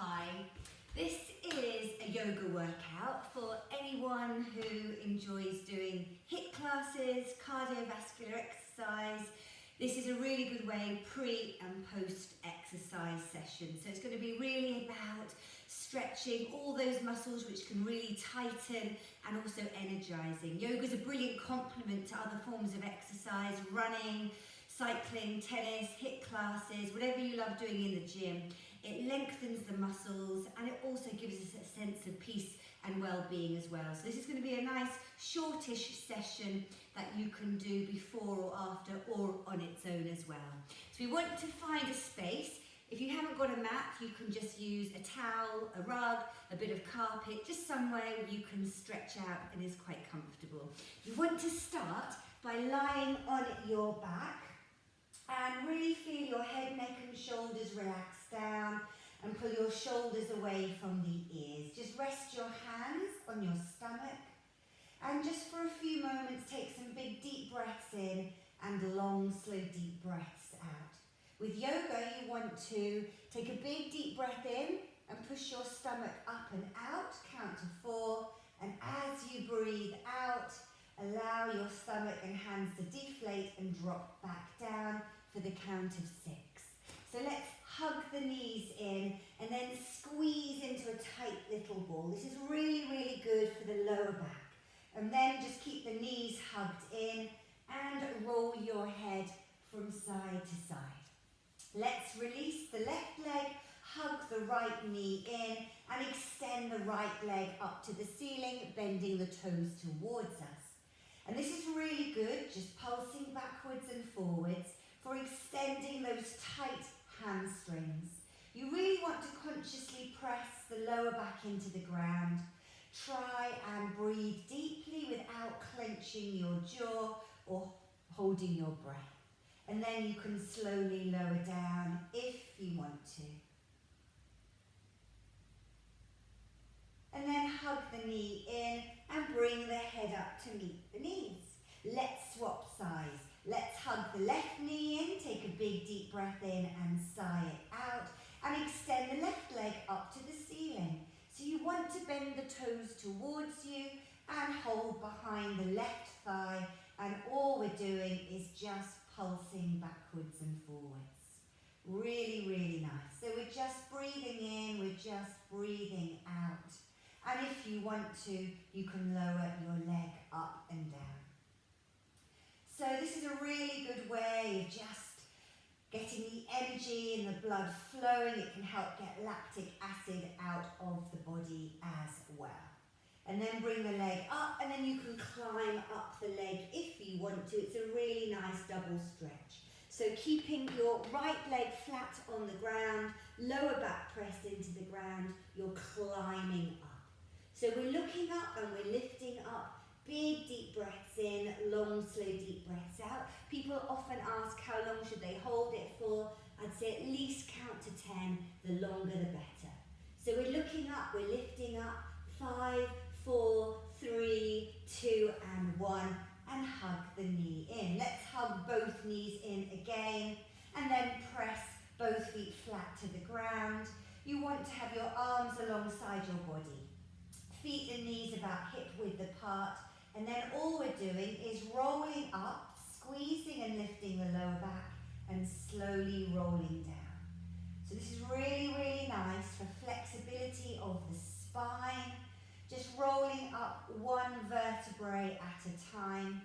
Hi, this is a yoga workout for anyone who enjoys doing HIIT classes, cardiovascular exercise. This is a really good way pre and post exercise session. So it's going to be really about stretching all those muscles which can really tighten and also energizing. Yoga is a brilliant complement to other forms of exercise, running, cycling, tennis, HIIT classes, whatever you love doing in the gym. It lengthens the muscles and it also gives us a sense of peace and well-being as well. So this is going to be a nice shortish session that you can do before or after or on its own as well. So we want to find a space. If you haven't got a mat, you can just use a towel, a rug, a bit of carpet, just somewhere where you can stretch out and is quite comfortable. You want to start by lying on your back and really feel your head, neck and shoulders relax down and pull your shoulders away from the ears. Just rest your hands on your stomach and just for a few moments take some big deep breaths in and long slow deep breaths out. With yoga you want to take a big deep breath in and push your stomach up and out, count to 4, and as you breathe out allow your stomach and hands to deflate and drop back down for the count of 6. So let's hug the knees in and then squeeze into a tight little ball. This is really, really good for the lower back. And then just keep the knees hugged in and roll your head from side to side. Let's release the left leg, hug the right knee in and extend the right leg up to the ceiling, bending the toes towards us. And this is really good, just pulsing backwards and forwards for extending those tight hamstrings. You really want to consciously press the lower back into the ground. Try and breathe deeply without clenching your jaw or holding your breath. And then you can slowly lower down if you want to. And then hug the knee in and bring the head up to meet the knees. Let's swap sides. Let's hug the left knee in, take a big deep breath in and sigh it out. And extend the left leg up to the ceiling. So you want to bend the toes towards you and hold behind the left thigh. And all we're doing is just pulsing backwards and forwards. Really, really nice. So we're just breathing in, we're just breathing out. And if you want to, you can lower your leg up and down. So this is a really good way of just getting the energy and the blood flowing. It can help get lactic acid out of the body as well. And then bring the leg up and then you can climb up the leg if you want to. It's a really nice double stretch. So keeping your right leg flat on the ground, lower back pressed into the ground, you're climbing up. So we're looking up and we're lifting up. Big deep breaths in, long slow deep breaths out. People often ask how long should they hold it for. I'd say at least count to 10, the longer the better. So we're looking up, we're lifting up, 5, 4, 3, 2 and 1 and hug the knee in. Let's hug both knees in again and then press both feet flat to the ground. You want to have your arms alongside your body. Feet and knees about hip width apart. And then all we're doing is rolling up, squeezing and lifting the lower back and slowly rolling down. So this is really, really nice for flexibility of the spine. Just rolling up one vertebrae at a time.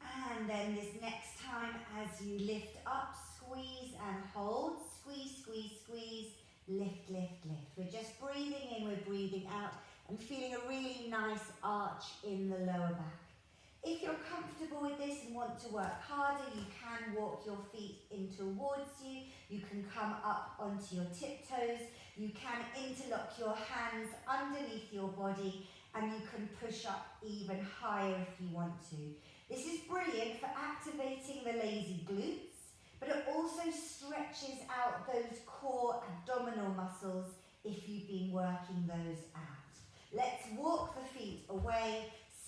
And then this next time as you lift up, squeeze and hold. Squeeze, squeeze, squeeze. Lift, lift, lift. We're just breathing in, we're breathing out and feeling a really nice arch in the lower back. If you're comfortable with this and want to work harder, you can walk your feet in towards you. You can come up onto your tiptoes. You can interlock your hands underneath your body and you can push up even higher if you want to. This is brilliant for activating the lazy glutes, but it also stretches out those core abdominal muscles if you've been working those out. Let's walk the feet away,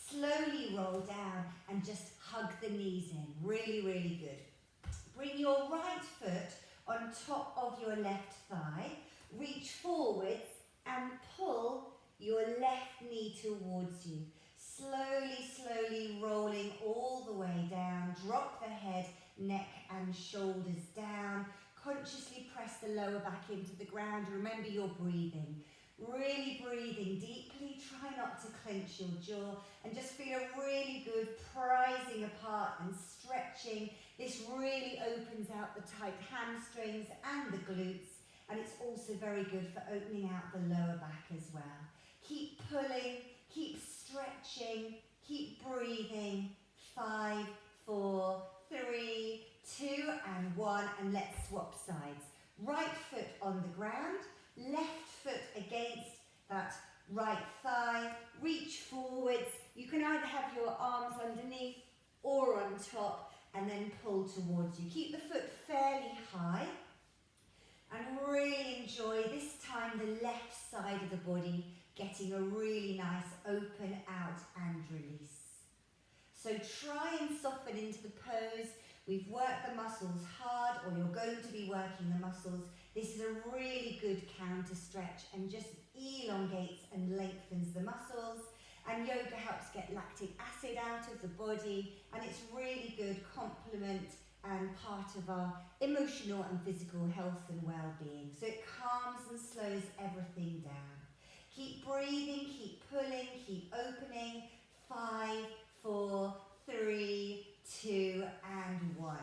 slowly roll down and just hug the knees in. Really, really good. Bring your right foot on top of your left thigh. Reach forwards and pull your left knee towards you. Slowly, slowly rolling all the way down. Drop the head, neck and shoulders down. Consciously press the lower back into the ground. Remember you're breathing. Really breathing deeply. Try not to clench your jaw and just feel a really good prising apart and stretching. This really opens out the tight hamstrings and the glutes, and it's also very good for opening out the lower back as well. Keep pulling, keep stretching, keep breathing. 5, 4, 3, 2 and 1, and let's swap sides. Right foot on the ground, left foot against that right thigh. Reach forwards. You can either have your arms underneath or on top and then pull towards you. Keep the foot fairly high and really enjoy this time the left side of the body getting a really nice open out and release. So try and soften into the pose. We've worked the muscles hard, or you're going to be working the muscles. This is a really good counter stretch and just elongates and lengthens the muscles. And yoga helps get lactic acid out of the body, and it's really good complement and part of our emotional and physical health and well-being. So it calms and slows everything down. Keep breathing, keep pulling, keep opening. 5, 4, 3, 2 and 1.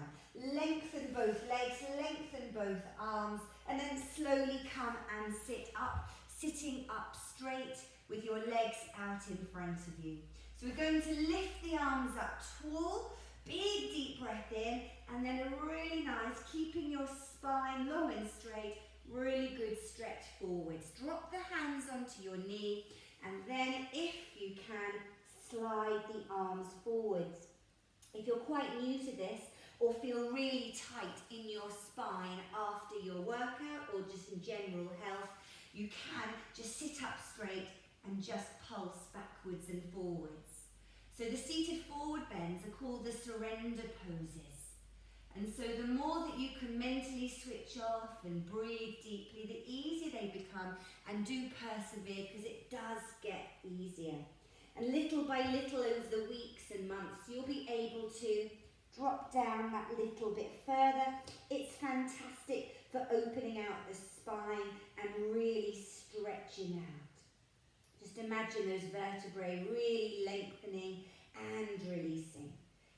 Lengthen both legs, lengthen both arms, and then slowly come and sit up, sitting up straight with your legs out in front of you. So we're going to lift the arms up tall, big deep breath in, and then a really nice, keeping your spine long and straight, really good stretch forwards. Drop the hands onto your knee, and then if you can, slide the arms forwards. If you're quite new to this or feel really tight in your spine after your workout or just in general health, you can just sit up straight and just pulse backwards and forwards. So the seated forward bends are called the surrender poses. And so the more that you can mentally switch off and breathe deeply, the easier they become, and do persevere because it does get easier. And little by little over the weeks and months, you'll be able to drop down that little bit further. It's fantastic for opening out the spine and really stretching out. Just imagine those vertebrae really lengthening and releasing.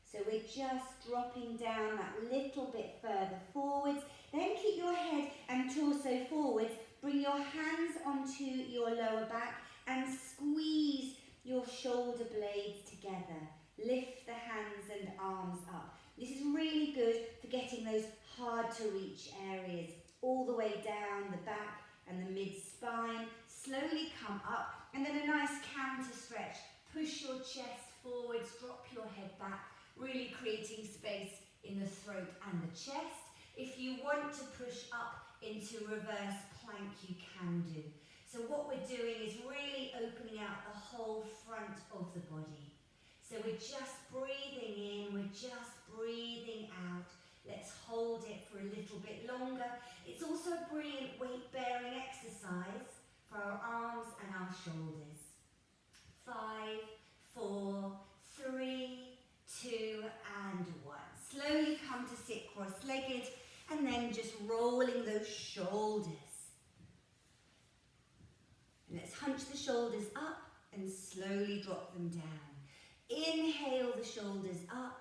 So we're just dropping down that little bit further forwards. Then keep your head and torso forwards. Bring your hands onto your lower back and squeeze your shoulder blades together. Lift the hands and arms up. This is really good for getting those hard to reach areas all the way down the back and the mid-spine. Slowly come up, and then a nice counter stretch. Push your chest forwards, drop your head back, really creating space in the throat and the chest. If you want to push up into reverse plank, you can do. So what we're doing is really opening out the whole front of the body. So we're just breathing in, we're just breathing out. Let's hold it for a little bit longer. It's also a brilliant weight-bearing exercise for our arms and our shoulders. 5, 4, 3, 2 and 1. Slowly come to sit cross-legged and then just rolling those shoulders. And let's hunch the shoulders up and slowly drop them down. Inhale the shoulders up,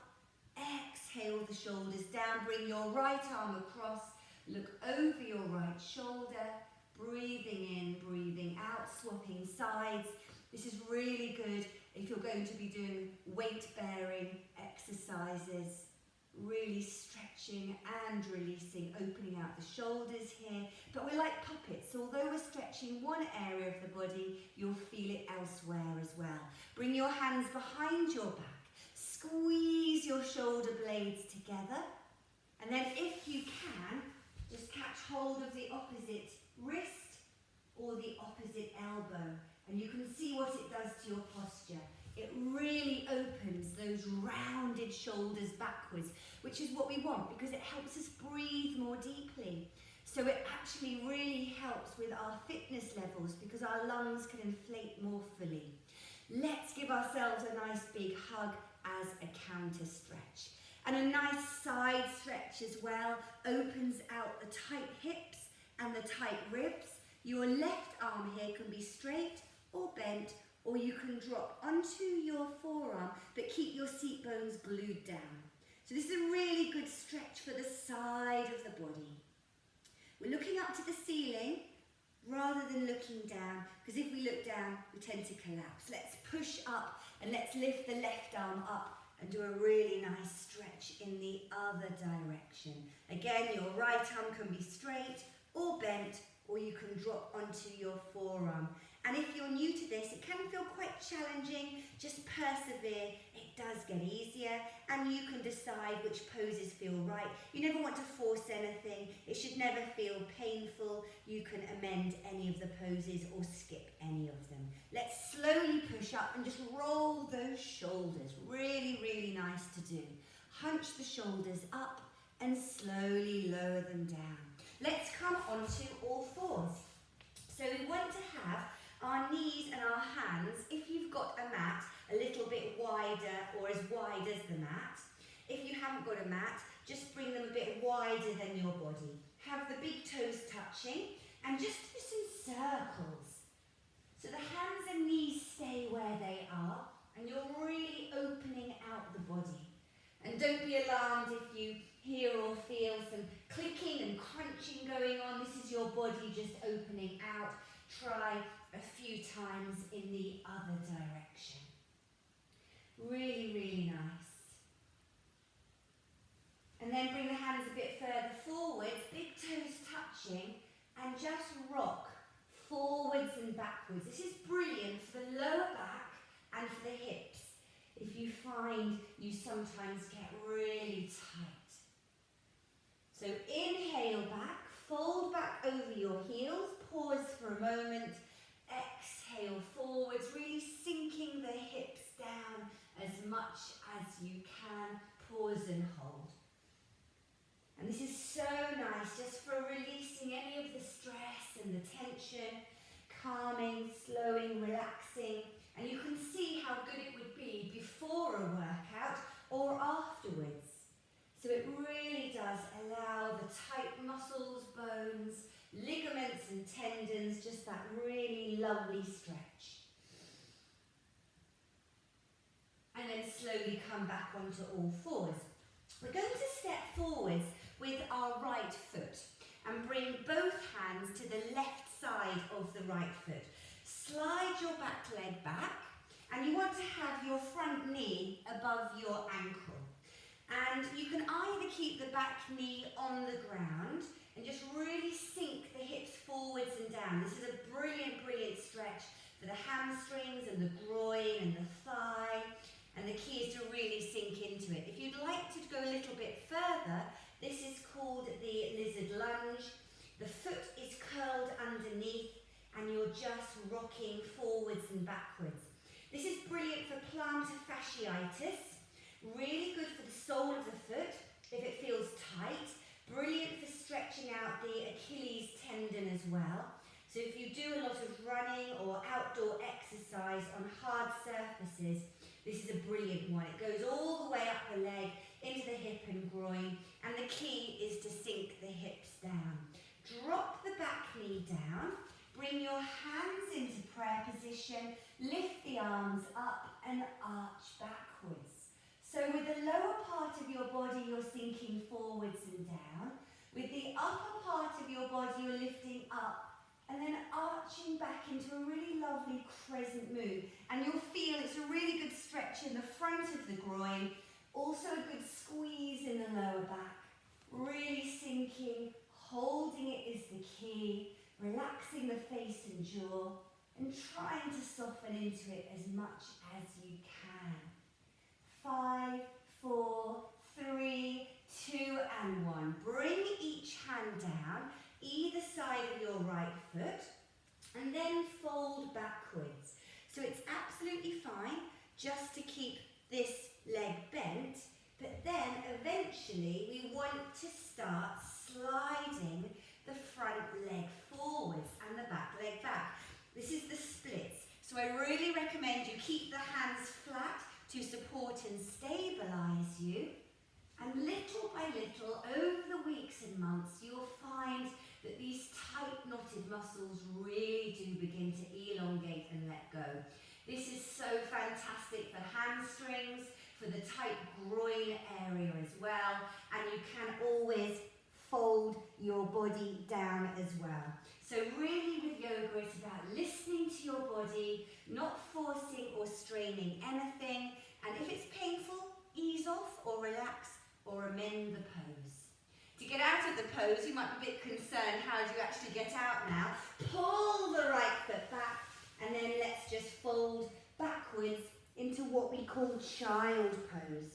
exhale the shoulders down. Bring your right arm across, look over your right shoulder, breathing in, breathing out, swapping sides. This is really good if you're going to be doing weight-bearing exercises, really stretching and releasing, opening out the shoulders here. But we're like puppets, so although we're stretching one area of the body, you'll feel it elsewhere as well. Bring your hands behind your back, squeeze your shoulder blades together, and then if you can, just catch hold of the opposite wrist or the opposite elbow, and you can see what it does to your posture. It really opens those rounded shoulders backwards, which is what we want because it helps us breathe more more deeply. So it actually really helps with our fitness levels because our lungs can inflate more fully. Let's give ourselves a nice big hug as a counter stretch. And a nice side stretch as well opens out the tight hips and the tight ribs. Your left arm here can be straight or bent, or you can drop onto your forearm but keep your seat bones glued down. So this is a really good stretch for the side of the body. We're looking up to the ceiling rather than looking down, because if we look down, we tend to collapse. Let's push up and let's lift the left arm up and do a really nice stretch in the other direction. Again, your right arm can be straight or bent, or you can drop onto your forearm. And if you're new to this, it can feel quite challenging. Just persevere. It does get easier, and you can decide which poses feel right. You never want to force anything. It should never feel painful. You can amend any of the poses or skip any of them. Let's slowly push up and just roll those shoulders. Really, really nice to do. Hunch the shoulders up and slowly lower them down. Let's come onto all fours. So we want to have our knees and our hands, if you've got a mat, a little bit wider or as wide as the mat. If you haven't got a mat, just bring them a bit wider than your body. Have the big toes touching and just do some circles. So the hands and knees stay where they are and you're really opening out the body. And don't be alarmed if you hear or feel some clicking and crunching going on. This is your body just opening out. Try a few times in the other direction. Really, really nice. And then bring the hands a bit further forwards, big toes touching, and just rock forwards and backwards. This is brilliant for the lower back and for the hips if you find you sometimes get really tight. So inhale back, fold back over your heels, pause for a moment, exhale forwards, really sinking the hips down as much as you can, pause and hold. And this is so nice just for releasing any of the stress and the tension, calming, slowing, relaxing, and you can see how good it would be before a workout or afterwards. So it really does allow the tight muscles, bones, ligaments and tendons, just that really lovely stretch. And then slowly come back onto all fours. We're going to step forwards with our right foot and bring both hands to the left side of the right foot. Slide your back leg back and you want to have your front knee above your ankle. And you can either keep the back knee on the ground and just really sink the hips forwards and down. This is a brilliant, brilliant stretch for the hamstrings and the groin and the thigh. And the key is to really sink into it. If you'd like to go a little bit further, this is called the lizard lunge. The foot is curled underneath and you're just rocking forwards and backwards. This is brilliant for plantar fasciitis. Really good for the sole of the foot if it feels tight. Brilliant for stretching out the Achilles tendon as well. So if you do a lot of running or outdoor exercise on hard surfaces, this is a brilliant one. It goes all the way up the leg into the hip and groin, and the key is to sink the hips down. Drop the back knee down, bring your hands into prayer position, lift the arms up and arch backwards. So with the lower part of your body, you're sinking forwards and down. With the upper part of your body, you're lifting up and then arching back into a really lovely crescent move. And you'll feel it's a really good stretch in the front of the groin, also a good squeeze in the lower back. Really sinking, holding it is the key, relaxing the face and jaw, and trying to soften into it as much as you can. 5, 4, 3, 2 and 1. Bring each hand down, either side of your right foot, and then fold backwards. So it's absolutely fine just to keep this leg bent. But then eventually we want to start sliding the front leg forwards and the back leg back. This is the splits. So I really recommend you keep the hands flat to support and stabilise you. And little by little, over the weeks and months, you'll find that these tight knotted muscles really do begin to elongate and let go. This is so fantastic for hamstrings, for the tight groin area as well, and you can always fold your body down as well. So really with yoga, it's about listening to your body, not forcing or straining anything, and if it's painful, ease off or relax or amend the pose. To get out of the pose, you might be a bit concerned, how do you actually get out now? Pull the right foot back, and then let's just fold backwards into what we call child pose.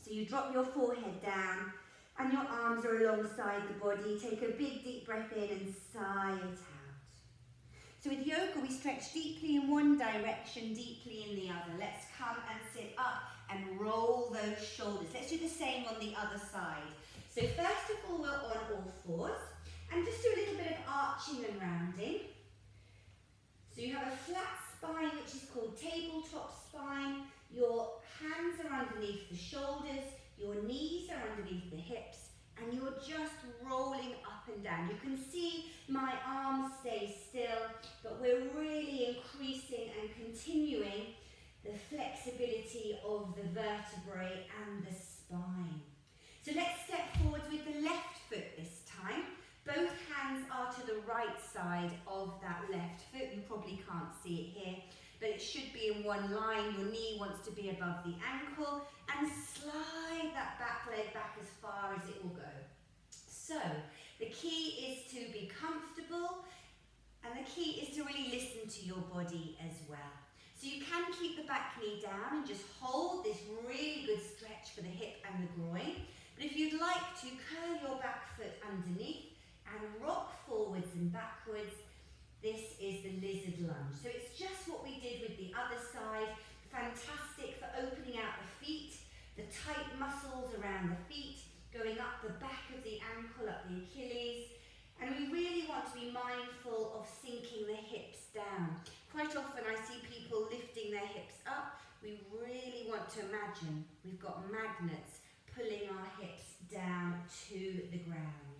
So you drop your forehead down, and your arms are alongside the body. Take a big deep breath in and sigh it out. So with yoga, we stretch deeply in one direction, deeply in the other. Let's come and sit up and roll those shoulders. Let's do the same on the other side. So first of all, we're on all fours, and just do a little bit of arching and rounding. So you have a flat spine, which is called tabletop spine. Your hands are underneath the shoulders, your knees are underneath the hips, and you're just rolling up and down. You can see my arms stay still, but we're really increasing and continuing the flexibility of the vertebrae and the spine. So let's step forwards with the left foot this time. Both hands are to the right side of that left foot. You probably can't see it here, but it should be in one line. Your knee wants to be above the ankle, and slide that back leg back as far as it will go. So the key is to be comfortable, and the key is to really listen to your body as well. So you can keep the back knee down and just hold this really good stretch for the hip and the groin. But if you'd like to, curl your back foot underneath and rock forwards and backwards. This is the lizard lunge. So it's just what we did with the other side. Fantastic for opening out the feet, the tight muscles around the feet, going up the back of the ankle, up the Achilles. And we really want to be mindful of sinking the hips down. Quite often I see people lifting their hips up. We really want to imagine we've got magnets pulling our hips down to the ground.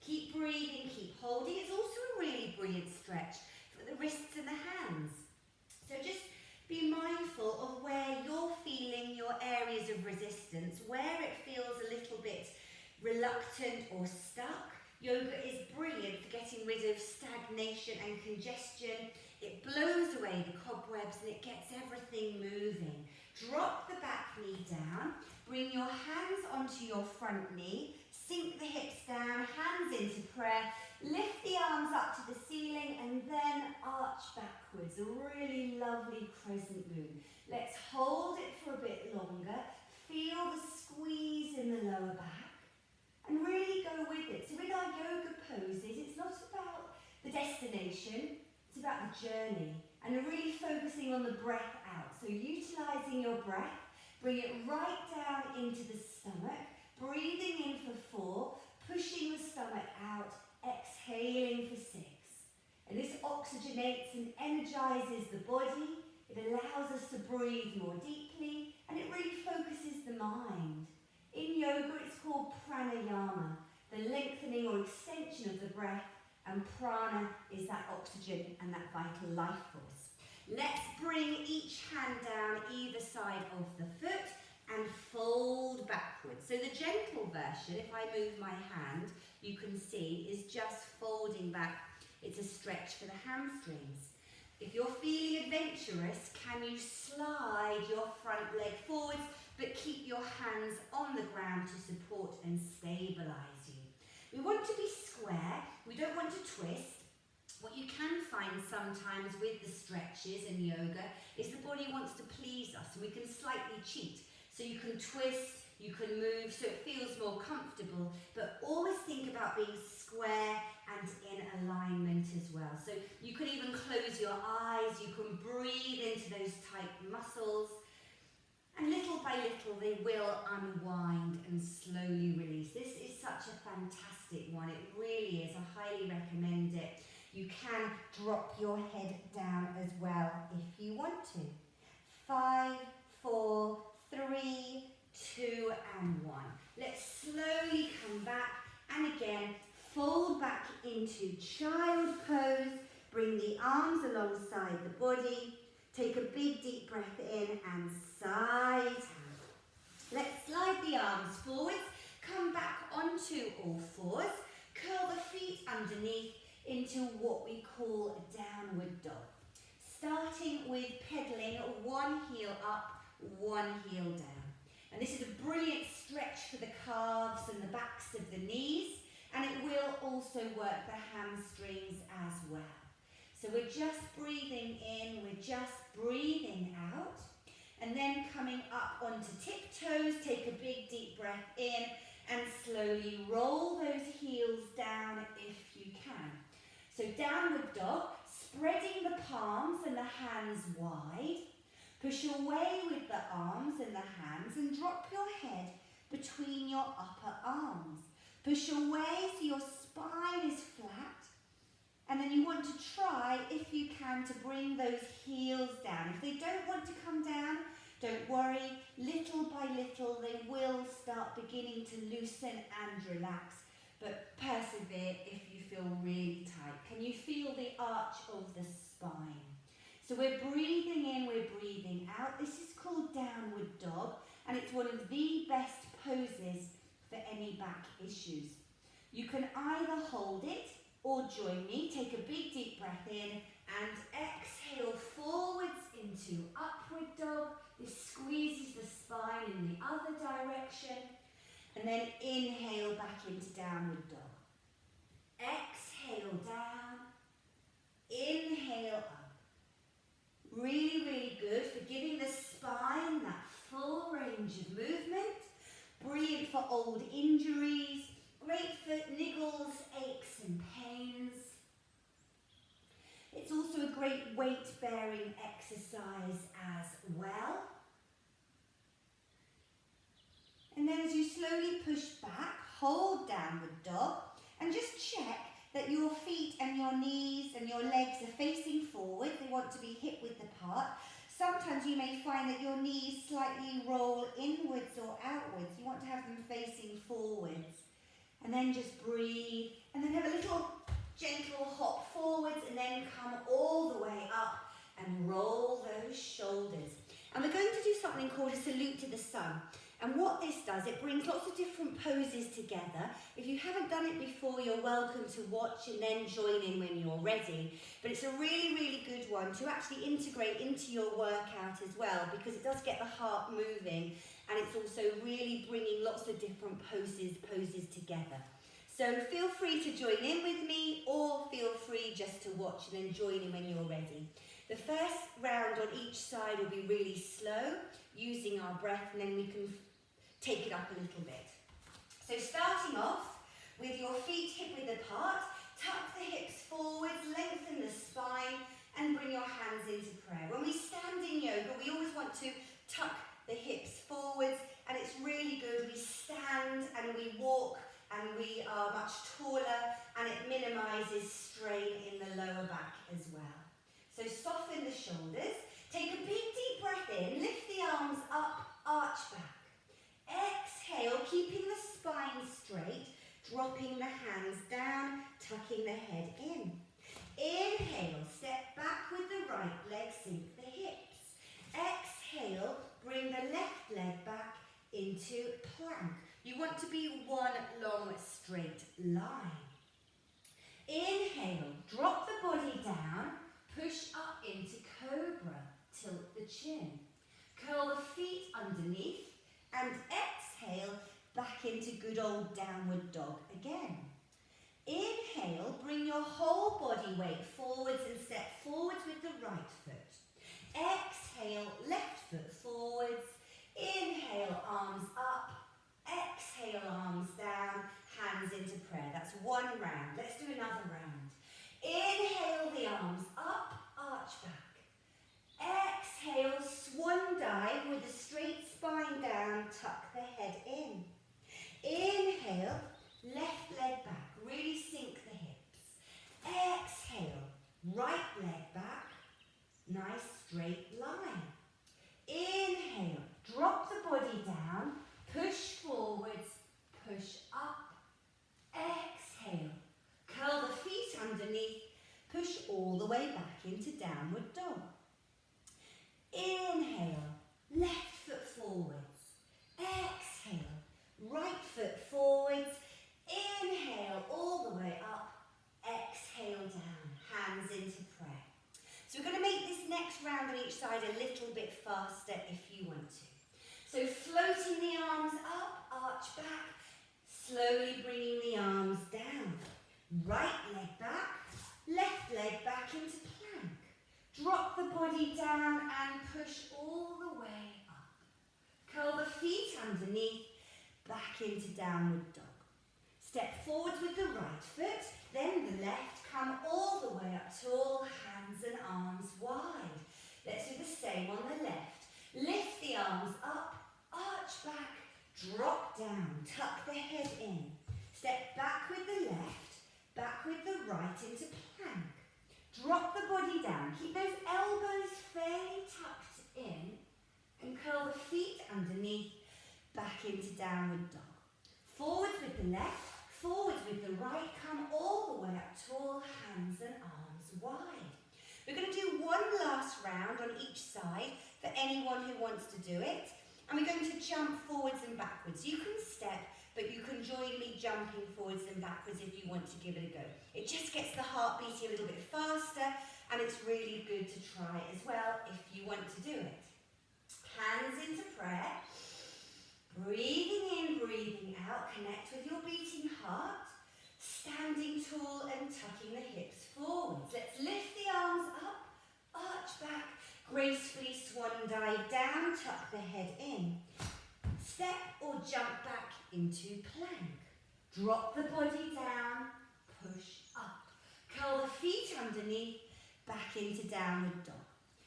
Keep breathing, keep holding. It's also a really brilliant stretch for the wrists and the hands. So just be mindful of where you're feeling your areas of resistance, where it feels a little bit reluctant or stuck. Yoga is brilliant for getting rid of stagnation and congestion. It blows away the cobwebs and it gets everything moving. Drop the back knee down, bring your hands onto your front knee, sink the hips down, hands into prayer, lift the arms up to the ceiling and then arch backwards. A really lovely crescent moon. Let's hold it for a bit longer. Feel the squeeze in the lower back and really go with it. So with our yoga poses, it's not about the destination, it's about the journey and really focusing on the breath out. So utilising your breath, bring it right down into the stomach, breathing in for 4, pushing the stomach out, exhaling for 6. And this oxygenates and energises the body, it allows us to breathe more deeply, and it really focuses the mind. In yoga it's called pranayama, the lengthening or extension of the breath, and prana is that oxygen and that vital life force. Let's bring each hand down either side of the foot and fold backwards. So the gentle version, if I move my hand, you can see, is just folding back. It's a stretch for the hamstrings. If you're feeling adventurous, can you slide your front leg forwards, but keep your hands on the ground to support and stabilise you. We want to be square, we don't want to twist. What you can find sometimes with the stretches in yoga is the body wants to please us and we can slightly cheat. So you can twist, you can move so it feels more comfortable, but always think about being square and in alignment as well. So you can even close your eyes, you can breathe into those tight muscles. And little by little they will unwind and slowly release. This is such a fantastic one. It really is. I highly recommend it. You can drop your head down as well if you want to. 5, 4, 3, 2 and 1. Let's slowly come back and again fold back into child pose. Bring the arms alongside the body. Take a big deep breath in and sigh out. Let's slide the arms forwards. Come back onto all fours. Curl the feet underneath into what we call a downward dog. Starting with pedaling one heel up, one heel down. And this is a brilliant stretch for the calves and the backs of the knees, and it will also work the hamstrings as well. So we're just breathing in, we're just breathing out, and then coming up onto tiptoes. Take a big deep breath in and slowly roll those heels down if you can. So downward dog, spreading the palms and the hands wide. Push away with the arms and the hands and drop your head between your upper arms. Push away so your spine is flat. And then you want to try, if you can, to bring those heels down. If they don't want to come down, don't worry. Little by little, they will start beginning to loosen and relax. But persevere if you feel really tight. Can you feel the arch of the spine? So we're breathing in, we're breathing out. This is called downward dog, and it's one of the best poses for any back issues. You can either hold it or join me. Take a big deep breath in and exhale forwards into upward dog. This squeezes the spine in the other direction. And then inhale back into downward dog. Exhale down. Inhale up. Really, really good for giving the spine that full range of movement. Brilliant for old injuries. Great for niggles, aches and pains. It's also a great weight-bearing exercise as well. And then as you slowly push back, hold downward dog and just check that your feet and your knees and your legs are facing forward. They want to be hip-width apart. Sometimes you may find that your knees slightly roll inwards or outwards. You want to have them facing forwards. And then just breathe, and then have a little gentle hop forwards, and then come all the way up and roll those shoulders. And we're going to do something called a salute to the sun. And what this does, it brings lots of different poses together. If you haven't done it before, you're welcome to watch and then join in when you're ready. But it's a really, really good one to actually integrate into your workout as well, because it does get the heart moving, and it's also really bringing lots of different poses together. So feel free to join in with me, or feel free just to watch and then join in when you're ready. The first round on each side will be really slow, using our breath, and then we can take it up a little bit. So starting off with your feet hip-width apart, tuck the hips forwards, lengthen the spine, and bring your hands into prayer. When we stand in yoga, we always want to tuck the hips forwards, and it's really good. We stand and we walk, and we are much taller, and it minimises strain in the lower back as well. So soften the shoulders. Take a big deep breath in, lift the arms up, arch back. Exhale, keeping the spine straight, dropping the hands down, tucking the head in. Inhale, step back with the right leg, sink the hips. Exhale, bring the left leg back into plank. You want to be one long straight line. Inhale, drop the body down, push up into cobra, tilt the chin. Curl the feet underneath and exhale back into good old downward dog again. Inhale, bring your whole body weight forwards and step forwards with the right foot. Exhale, left foot forwards. Inhale, arms up. Exhale, arms down, hands into prayer. That's one round. Let's do another round. Inhale, the arms up, arch back. Exhale, swan dive with a straight spine down, tuck the head in. Inhale, left leg back, really sink the hips. Exhale, right leg back, nice straight line. Inhale, drop the body down, push forwards, push up. Exhale, curl the feet underneath, push all the way back into downward dog. Inhale, left foot forwards. Exhale, right foot forwards. Inhale, all the way up. Exhale down, hands into prayer. So we're going to make this next round on each side a little bit faster if you want to. So floating the arms up, arch back, slowly bringing the arms down. Right leg back, left leg back into plank. Drop the body down and push all the way up. Curl the feet underneath, back into downward dog. Step forwards with the right foot, then the left. Come all the way up tall, hands and arms wide. Let's do the same on the left. Lift the arms up, arch back, drop down, tuck the head in. Step back with the left, back with the right into plank. Drop the body down, keep those elbows fairly tucked in and curl the feet underneath, back into downward dog. Forwards with the left, forwards with the right, come all the way up tall, hands and arms wide. We're going to do one last round on each side for anyone who wants to do it. And we're going to jump forwards and backwards. You can step, but you can join me jumping forwards and backwards if you want to give it a go. It just gets the heart beating a little bit faster, and it's really good to try as well if you want to do it. Hands into prayer. Breathing in, breathing out. Connect with your beating heart. Standing tall and tucking the hips forwards. Let's lift the arms up, arch back. Gracefully swan dive down, tuck the head in. Step or jump back into plank. Drop the body down, push up. Curl the feet underneath, back into downward dog.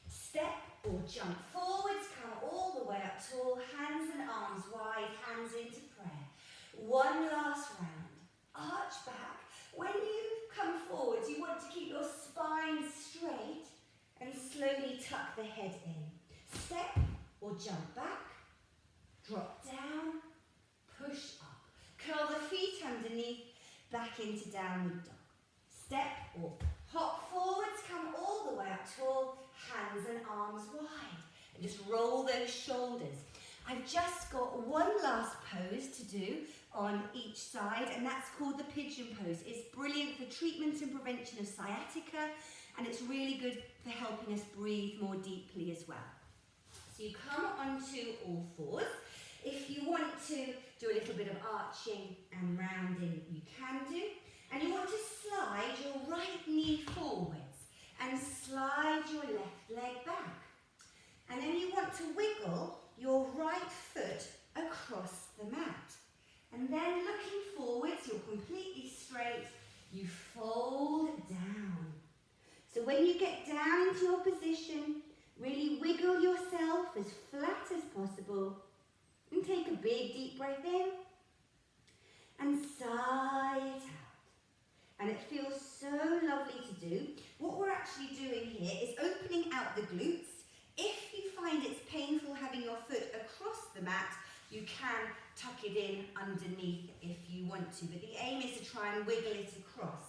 Step or jump forwards, come all the way up tall, hands and arms wide, hands into prayer. One last round. Arch back. When you come forwards, you want to keep your spine straight and slowly tuck the head in. Step or jump back, drop down, push up. Curl the feet underneath, back into downward dog. Step or hop forwards, come all the way up tall, hands and arms wide. And just roll those shoulders. I've just got one last pose to do on each side, and that's called the pigeon pose. It's brilliant for treatment and prevention of sciatica, and it's really good for helping us breathe more deeply as well. So you come onto all fours. If you want to do a little bit of arching and rounding, you can do. And you want to slide your right knee forwards and slide your left leg back. And then you want to wiggle your right foot across the mat. And then looking forwards, you're completely straight, you fold down. So when you get down into your position, really wiggle yourself as flat as possible and take a big deep breath in and sigh it out. And it feels so lovely to do. What we're actually doing here is opening out the glutes. If you find it's painful having your foot across the mat, you can tuck it in underneath if you want to, but the aim is to try and wiggle it across.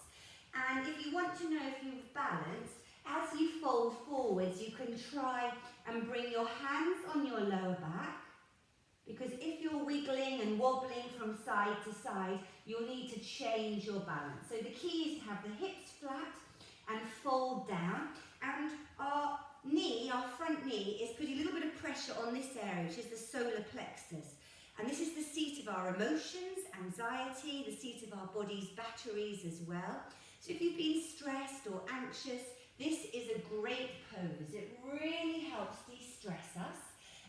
And if you want to know if you've balanced, as you fold forwards, you can try and bring your hands on your lower back, because if you're wiggling and wobbling from side to side, you'll need to change your balance. So the key is to have the hips flat and fold down, and our knee, our front knee, is putting a little bit of pressure on this area, which is the solar plexus. And this is the seat of our emotions, anxiety, the seat of our body's batteries as well. So if you've been stressed or anxious, this is a great pose. It really helps de-stress us,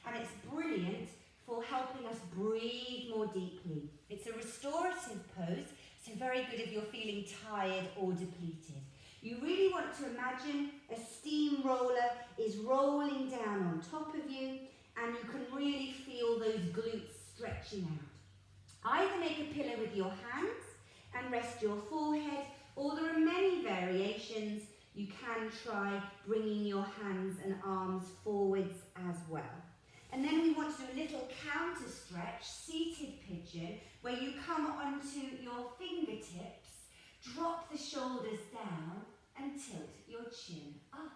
and it's brilliant for helping us breathe more deeply. It's a restorative pose, so very good if you're feeling tired or depleted. You really want to imagine a steamroller is rolling down on top of you, and you can really feel those glutes stretching out. Either make a pillow with your hands and rest your forehead, or there are many variations. You can try bringing your hands and arms forwards as well. And then we want to do a little counter stretch, seated pigeon, where you come onto your fingertips, drop the shoulders down and tilt your chin up.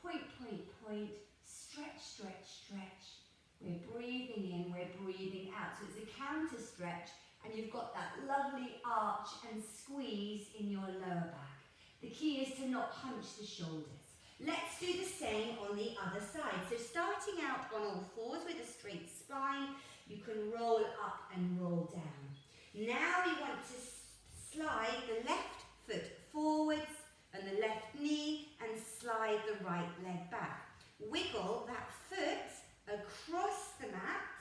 Point, point, point, stretch, stretch, stretch. We're breathing in, we're breathing out. So it's a counter stretch, and you've got that lovely arch and squeeze in your lower back. The key is to not hunch the shoulders. Let's do the same on the other side. So starting out on all fours with a straight spine, you can roll up and roll down. Now we want to slide the left foot forwards and the left knee and slide the right leg back. Wiggle that foot across the mat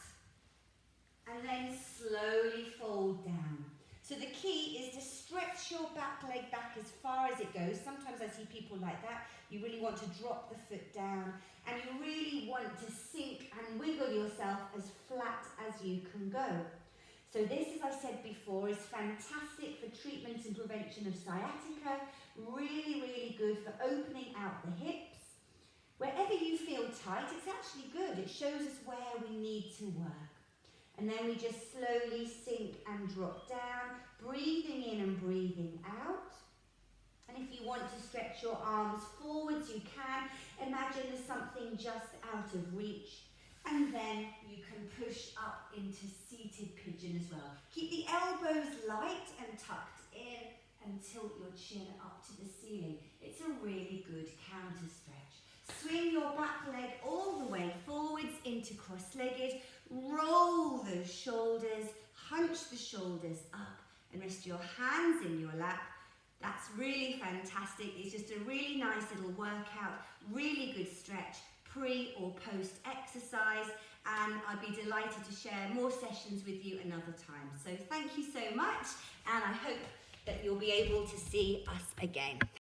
and then slowly fold down. So the key is to stretch your back leg back as far as it goes. Sometimes I see people like that. You really want to drop the foot down, and you really want to sink and wiggle yourself as flat as you can go. So this, as I said before, is fantastic for treatment and prevention of sciatica. Really, really good for opening out the hips. Wherever you feel tight, it's actually good. It shows us where we need to work. And then we just slowly sink and drop down, breathing in and breathing out. And if you want to stretch your arms forwards, you can. Imagine there's something just out of reach. And then you can push up into seated pigeon as well. Keep the elbows light and tucked in and tilt your chin up to the ceiling. It's a really good counter stretch. Swing your back leg all the way forwards into cross-legged. Roll those shoulders, hunch the shoulders up and rest your hands in your lap. That's really fantastic. It's just a really nice little workout, really good stretch, pre or post exercise, and I'd be delighted to share more sessions with you another time. So thank you so much, and I hope that you'll be able to see us again.